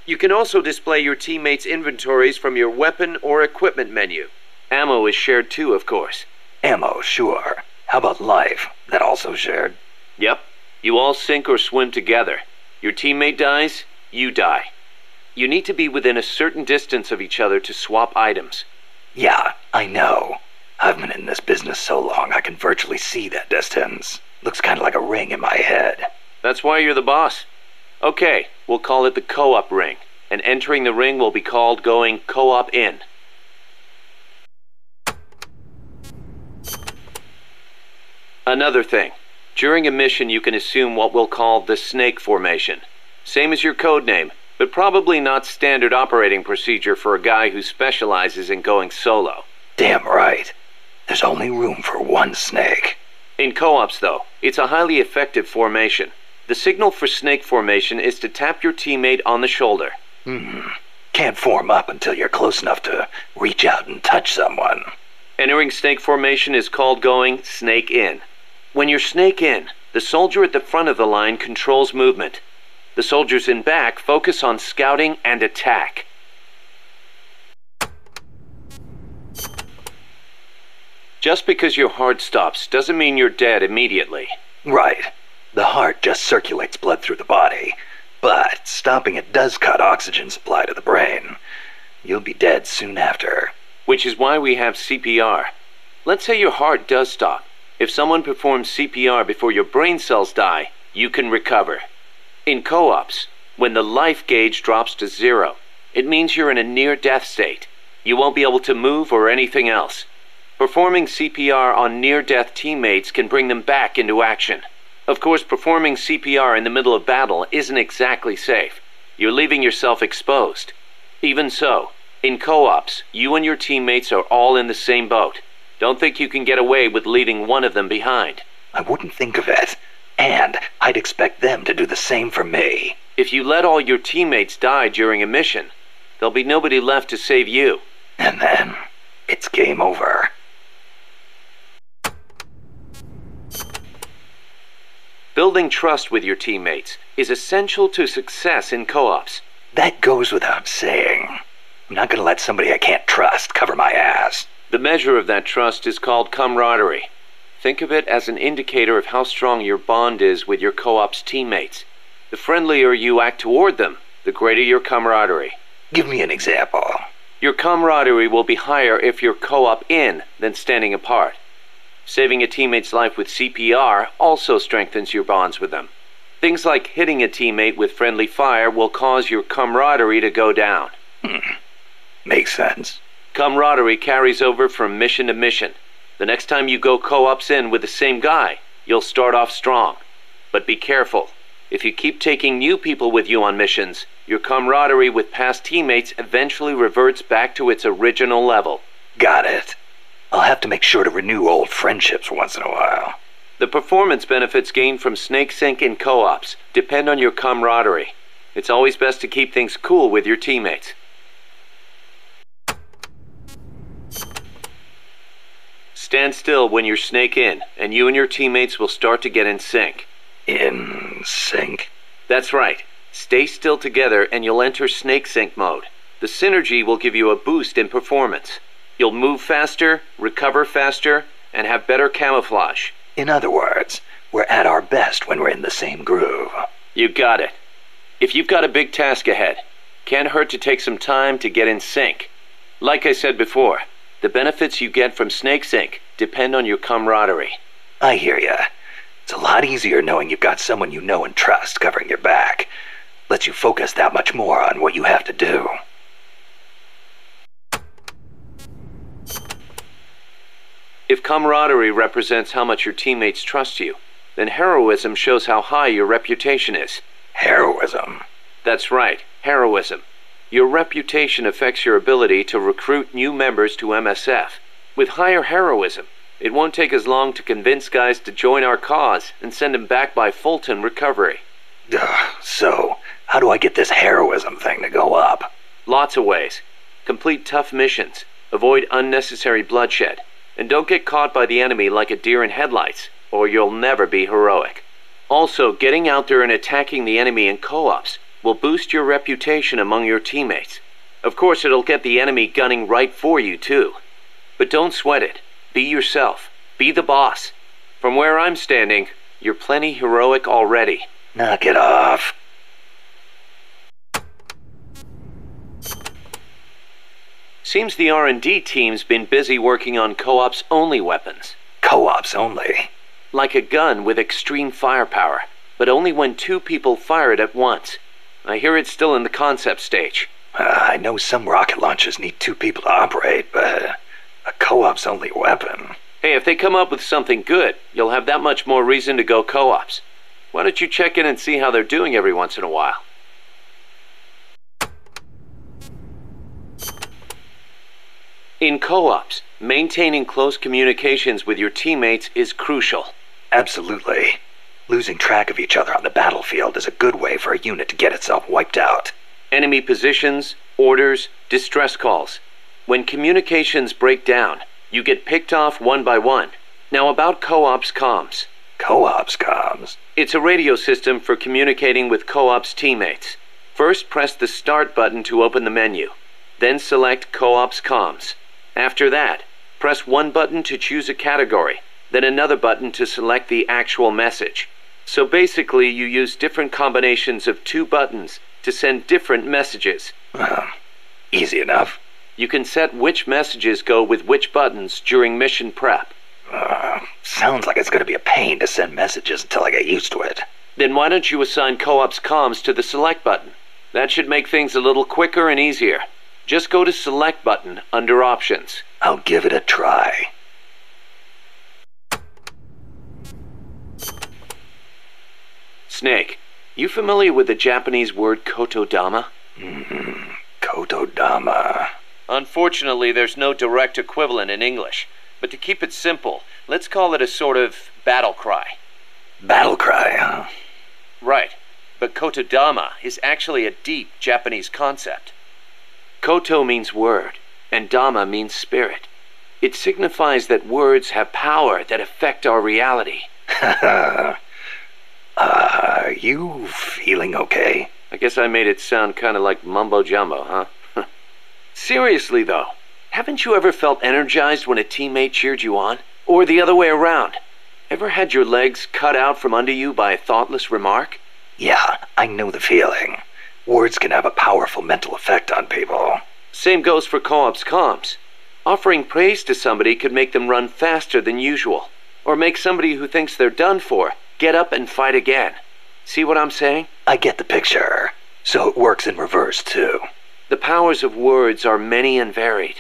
You can also display your teammates' inventories from your weapon or equipment menu. Ammo is shared too, of course. Ammo, sure. How about life? That also shared? Yep. You all sink or swim together. Your teammate dies, you die. You need to be within a certain distance of each other to swap items. Yeah, I know. I've been in this business so long I can virtually see that distance. Looks kind of like a ring in my head. That's why you're the boss. Okay, we'll call it the co-op ring, and entering the ring will be called going co-op in. Another thing, during a mission you can assume what we'll call the snake formation. Same as your code name, but probably not standard operating procedure for a guy who specializes in going solo. Damn right. There's only room for one snake. In co-ops though, it's a highly effective formation. The signal for snake formation is to tap your teammate on the shoulder. Can't form up until you're close enough to reach out and touch someone. Entering snake formation is called going snake in. When you're snake in, the soldier at the front of the line controls movement. The soldiers in back focus on scouting and attack. Just because your heart stops doesn't mean you're dead immediately. Right. The heart just circulates blood through the body, but stopping it does cut oxygen supply to the brain. You'll be dead soon after. Which is why we have CPR. Let's say your heart does stop. If someone performs CPR before your brain cells die, you can recover. In co-ops, when the life gauge drops to 0, it means you're in a near-death state. You won't be able to move or anything else. Performing CPR on near-death teammates can bring them back into action. Of course, performing CPR in the middle of battle isn't exactly safe. You're leaving yourself exposed. Even so, in co-ops, you and your teammates are all in the same boat. Don't think you can get away with leaving one of them behind. I wouldn't think of it. And I'd expect them to do the same for me. If you let all your teammates die during a mission, there'll be nobody left to save you. And then, it's game over. Building trust with your teammates is essential to success in co-ops. That goes without saying. I'm not gonna let somebody I can't trust cover my ass. The measure of that trust is called camaraderie. Think of it as an indicator of how strong your bond is with your co-op's teammates. The friendlier you act toward them, the greater your camaraderie. Give me an example. Your camaraderie will be higher if you're co-op in than standing apart. Saving a teammate's life with CPR also strengthens your bonds with them. Things like hitting a teammate with friendly fire will cause your camaraderie to go down. Makes sense. Camaraderie carries over from mission to mission. The next time you go co-ops in with the same guy, you'll start off strong. But be careful. If you keep taking new people with you on missions, your camaraderie with past teammates eventually reverts back to its original level. Got it. I'll have to make sure to renew old friendships once in a while. The performance benefits gained from snake sync in co-ops depend on your camaraderie. It's always best to keep things cool with your teammates. Stand still when you're snake in, and you and your teammates will start to get in sync. In sync? That's right. Stay still together and you'll enter snake sync mode. The synergy will give you a boost in performance. You'll move faster, recover faster, and have better camouflage. In other words, we're at our best when we're in the same groove. You got it. If you've got a big task ahead, can't hurt to take some time to get in sync. Like I said before, the benefits you get from snake sync depend on your camaraderie. I hear ya. It's a lot easier knowing you've got someone you know and trust covering your back. Lets you focus that much more on what you have to do. If camaraderie represents how much your teammates trust you, then heroism shows how high your reputation is. Heroism? That's right, heroism. Your reputation affects your ability to recruit new members to MSF. With higher heroism, it won't take as long to convince guys to join our cause and send them back by Fulton recovery. So, how do I get this heroism thing to go up? Lots of ways. Complete tough missions, avoid unnecessary bloodshed, and don't get caught by the enemy like a deer in headlights, or you'll never be heroic. Also, getting out there and attacking the enemy in co-ops will boost your reputation among your teammates. Of course, it'll get the enemy gunning right for you, too. But don't sweat it. Be yourself. Be the boss. From where I'm standing, you're plenty heroic already. Knock it off. Seems the R&D team's been busy working on co-ops only weapons. Co-ops only? Like a gun with extreme firepower. but only when 2 people fire it at once. I hear it's still in the concept stage. I know some rocket launchers need 2 people to operate, but a co-op's only weapon. Hey, if they come up with something good, you'll have that much more reason to go co-ops. Why don't you check in and see how they're doing every once in a while? In co-ops, maintaining close communications with your teammates is crucial. Absolutely. Losing track of each other on the battlefield is a good way for a unit to get itself wiped out. Enemy positions, orders, distress calls. When communications break down, you get picked off one by one. Now about co-ops comms. Co-ops comms? It's a radio system for communicating with co-ops teammates. First, press the Start button to open the menu. Then select Co-ops comms. After that, press one button to choose a category, then another button to select the actual message. So basically, you use different combinations of 2 buttons to send different messages. Easy enough. You can set which messages go with which buttons during mission prep. Sounds like it's going to be a pain to send messages until I get used to it. Then why don't you assign Co-ops comms to the Select button? That should make things a little quicker and easier. Just go to Select button under Options. I'll give it a try. Snake, you familiar with the Japanese word kotodama? Kotodama. Unfortunately, there's no direct equivalent in English. But to keep it simple, let's call it a sort of battle cry. Battle cry, huh? Right. But kotodama is actually a deep Japanese concept. Koto means word, and dama means spirit. It signifies that words have power that affect our reality. Are you feeling okay? I guess I made it sound kind of like mumbo-jumbo, huh? Seriously, though, haven't you ever felt energized when a teammate cheered you on? Or the other way around? Ever had your legs cut out from under you by a thoughtless remark? Yeah, I know the feeling. Words can have a powerful mental effect on people. Same goes for co-ops comms. Offering praise to somebody could make them run faster than usual, or make somebody who thinks they're done for get up and fight again. See what I'm saying? I get the picture. So it works in reverse, too. The powers of words are many and varied.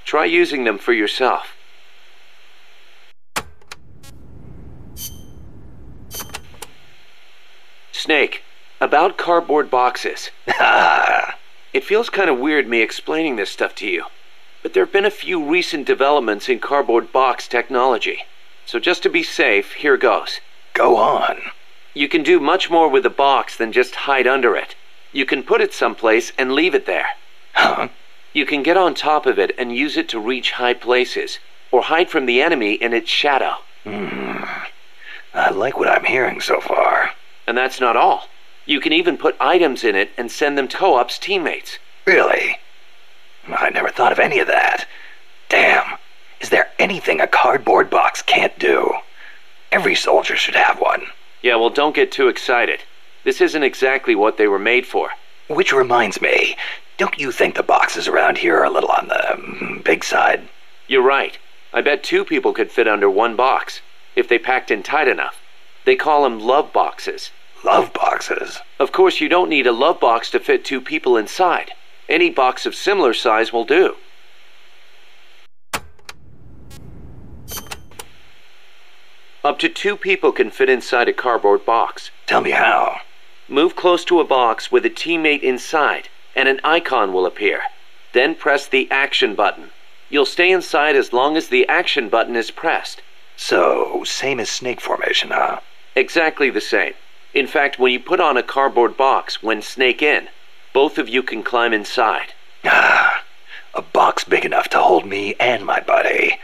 Try using them for yourself. Snake, about cardboard boxes. It feels kind of weird me explaining this stuff to you, but there have been a few recent developments in cardboard box technology. So just to be safe, here goes. Go on. You can do much more with a box than just hide under it. You can put it someplace and leave it there. Huh? You can get on top of it and use it to reach high places, or hide from the enemy in its shadow. I like what I'm hearing so far. And that's not all. You can even put items in it and send them to co-ops teammates. Really? I never thought of any of that. Damn. Is there anything a cardboard box can't do? Every soldier should have one. Yeah, well, don't get too excited. This isn't exactly what they were made for. Which reminds me, don't you think the boxes around here are a little on the big side? You're right. I bet 2 people could fit under one box, if they packed in tight enough. They call them love boxes. Love boxes? Of course, you don't need a love box to fit 2 people inside. Any box of similar size will do. Up to 2 people can fit inside a cardboard box. Tell me how. Move close to a box with a teammate inside, and an icon will appear. Then press the Action button. You'll stay inside as long as the Action button is pressed. So, same as snake formation, huh? Exactly the same. In fact, when you put on a cardboard box when snake in, both of you can climb inside. A box big enough to hold me and my buddy.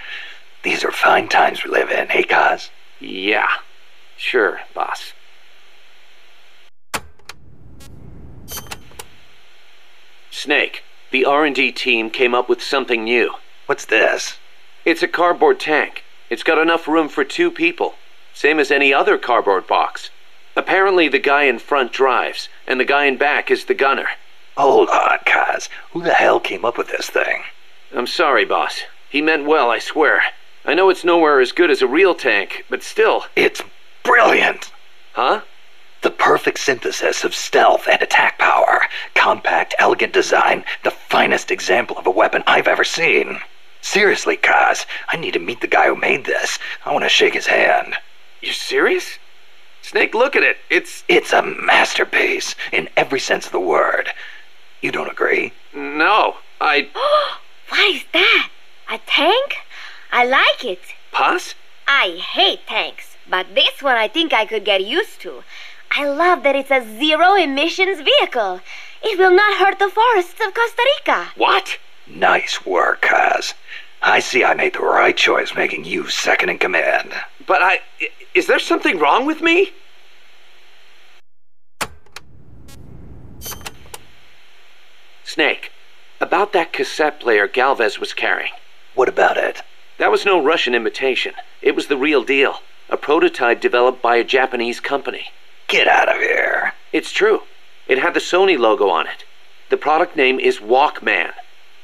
These are fine times we live in, hey, Kaz? Yeah, sure, boss. Snake, the R&D team came up with something new. What's this? It's a cardboard tank. It's got enough room for 2 people, same as any other cardboard box. Apparently the guy in front drives, and the guy in back is the gunner. Hold on, Kaz. Who the hell came up with this thing? I'm sorry, boss. He meant well, I swear. I know it's nowhere as good as a real tank, but still. It's brilliant! Huh? perfect synthesis of stealth and attack power. Compact, elegant design, the finest example of a weapon I've ever seen. Seriously, Kaz, I need to meet the guy who made this. I want to shake his hand. You serious? Snake, look at it. It's a masterpiece, in every sense of the word. You don't agree? No, What is that? A tank? I like it. Paz? I hate tanks, but this one I think I could get used to. I love that it's a zero-emissions vehicle. It will not hurt the forests of Costa Rica. What? Nice work, Kaz. I see I made the right choice making you second in command. But is there something wrong with me? Snake, about that cassette player Galvez was carrying. What about it? That was no Russian imitation. It was the real deal. A prototype developed by a Japanese company. Get out of here. It's true. It had the Sony logo on it. The product name is Walkman.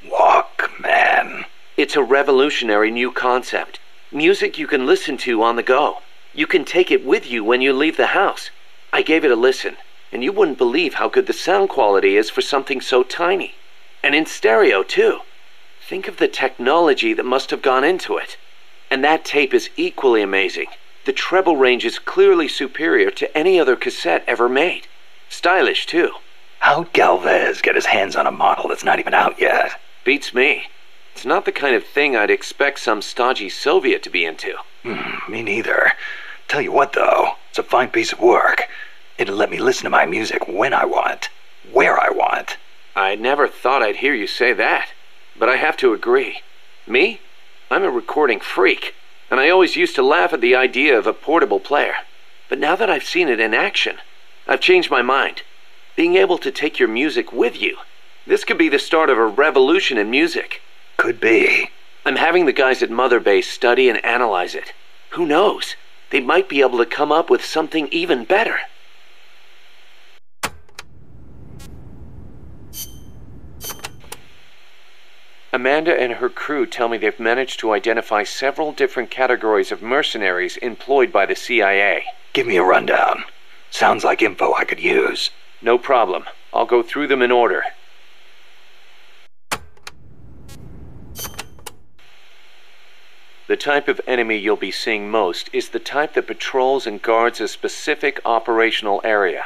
Walkman. It's a revolutionary new concept. Music you can listen to on the go. You can take it with you when you leave the house. I gave it a listen, and you wouldn't believe how good the sound quality is for something so tiny. And in stereo, too. Think of the technology that must have gone into it. And that tape is equally amazing. The treble range is clearly superior to any other cassette ever made. Stylish, too. How'd Galvez get his hands on a model that's not even out yet? Beats me. It's not the kind of thing I'd expect some stodgy Soviet to be into. Me neither. Tell you what, though, it's a fine piece of work. It'll let me listen to my music when I want, where I want. I never thought I'd hear you say that, but I have to agree. Me? I'm a recording freak, and I always used to laugh at the idea of a portable player. But now that I've seen it in action, I've changed my mind. Being able to take your music with you, this could be the start of a revolution in music. Could be. I'm having the guys at Mother Base study and analyze it. Who knows? They might be able to come up with something even better. Amanda and her crew tell me they've managed to identify several different categories of mercenaries employed by the CIA. Give me a rundown. Sounds like info I could use. No problem. I'll go through them in order. The type of enemy you'll be seeing most is the type that patrols and guards a specific operational area.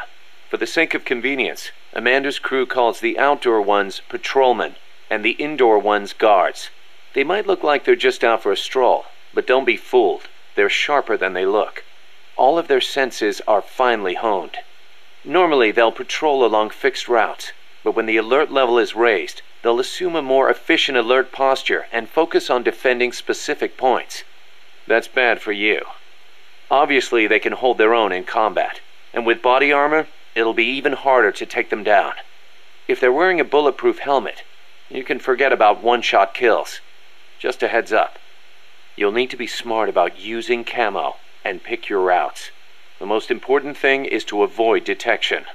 For the sake of convenience, Amanda's crew calls the outdoor ones patrolmen and the indoor ones guards. They might look like they're just out for a stroll, but don't be fooled. They're sharper than they look. All of their senses are finely honed. Normally, they'll patrol along fixed routes, but when the alert level is raised, they'll assume a more efficient alert posture and focus on defending specific points. That's bad for you. Obviously, they can hold their own in combat, and with body armor, it'll be even harder to take them down. If they're wearing a bulletproof helmet, you can forget about one-shot kills. Just a heads up. You'll need to be smart about using camo and pick your routes. The most important thing is to avoid detection.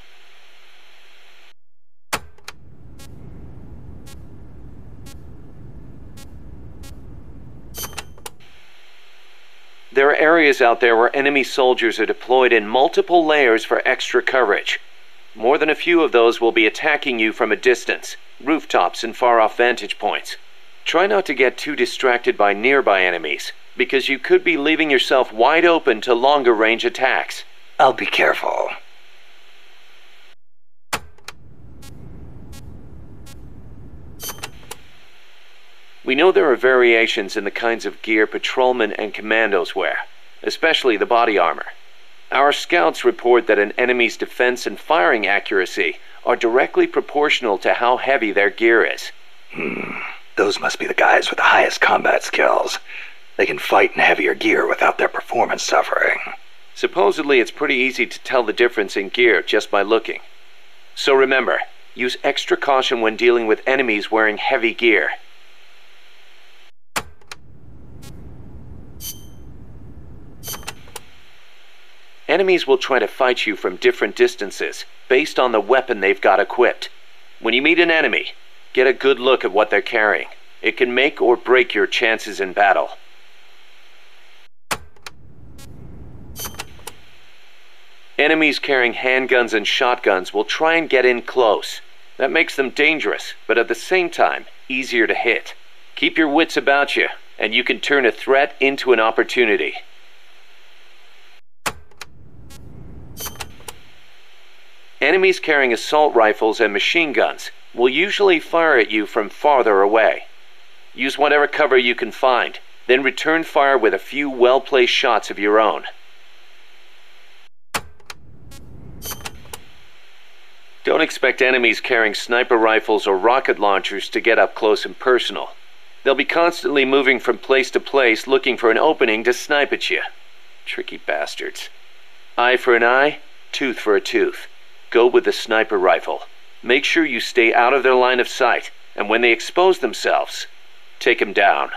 There are areas out there where enemy soldiers are deployed in multiple layers for extra coverage. More than a few of those will be attacking you from a distance, rooftops and far-off vantage points. Try not to get too distracted by nearby enemies, because you could be leaving yourself wide open to longer-range attacks. I'll be careful. We know there are variations in the kinds of gear patrolmen and commandos wear, especially the body armor. Our scouts report that an enemy's defense and firing accuracy are directly proportional to how heavy their gear is. Those must be the guys with the highest combat skills. They can fight in heavier gear without their performance suffering. Supposedly, it's pretty easy to tell the difference in gear just by looking. So remember, use extra caution when dealing with enemies wearing heavy gear. Enemies will try to fight you from different distances, based on the weapon they've got equipped. When you meet an enemy, get a good look at what they're carrying. It can make or break your chances in battle. Enemies carrying handguns and shotguns will try and get in close. That makes them dangerous, but at the same time, easier to hit. Keep your wits about you, and you can turn a threat into an opportunity. Enemies carrying assault rifles and machine guns will usually fire at you from farther away. Use whatever cover you can find, then return fire with a few well-placed shots of your own. Don't expect enemies carrying sniper rifles or rocket launchers to get up close and personal. They'll be constantly moving from place to place looking for an opening to snipe at you. Tricky bastards. Eye for an eye, tooth for a tooth. Go with the sniper rifle. Make sure you stay out of their line of sight, and when they expose themselves, take them down.